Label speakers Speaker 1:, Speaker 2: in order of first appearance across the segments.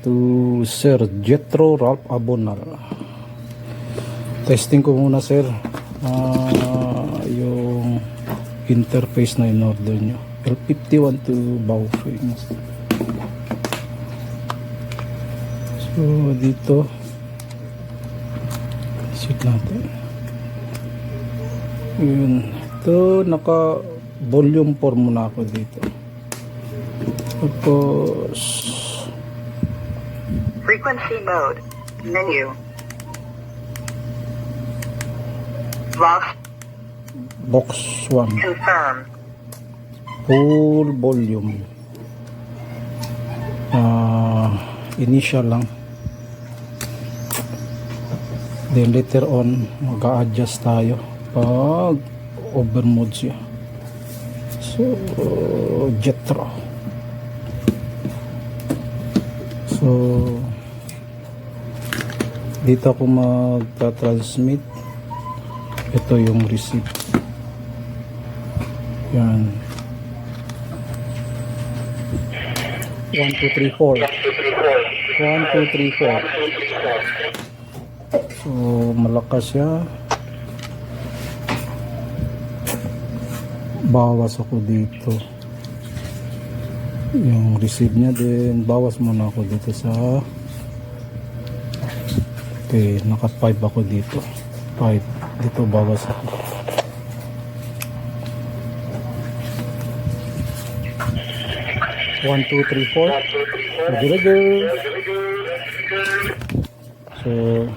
Speaker 1: to Sir Jethro Ralph Abonal. Testing ko muna, sir, yung interface na in-order nyo. L51 to Baofeng. So dito sit natin yun. Ito naka volume 4 muna ako dito. Tapos
Speaker 2: frequency mode menu
Speaker 1: box 1
Speaker 2: confirm
Speaker 1: full volume, initial lang, then later on mag-a-adjust tayo pag overmode siya. So Jethro, so dito ako magta-transmit. Ito yung receipt, yan, 1 2 3 4 1 2 3 4. So malakas siya. Bawas ako dito yung receipt niya, din bawas muna ako dito sa, okay, naka 5 ako dito, 5 dito, bawas ako. One, two, three, four. So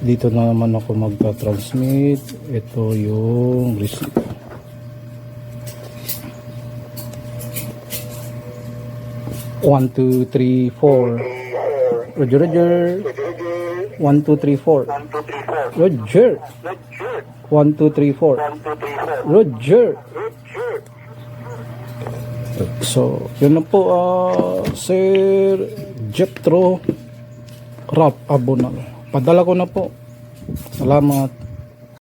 Speaker 1: dito na naman ako magta-transmit. Ito yung receipt. One, two, three, four. Roger. 1 2 3 4. Roger. 1 2 3 4. Roger. So, yun na po, Sir Jethro Ralph Abonal. Padala ko na po. Salamat.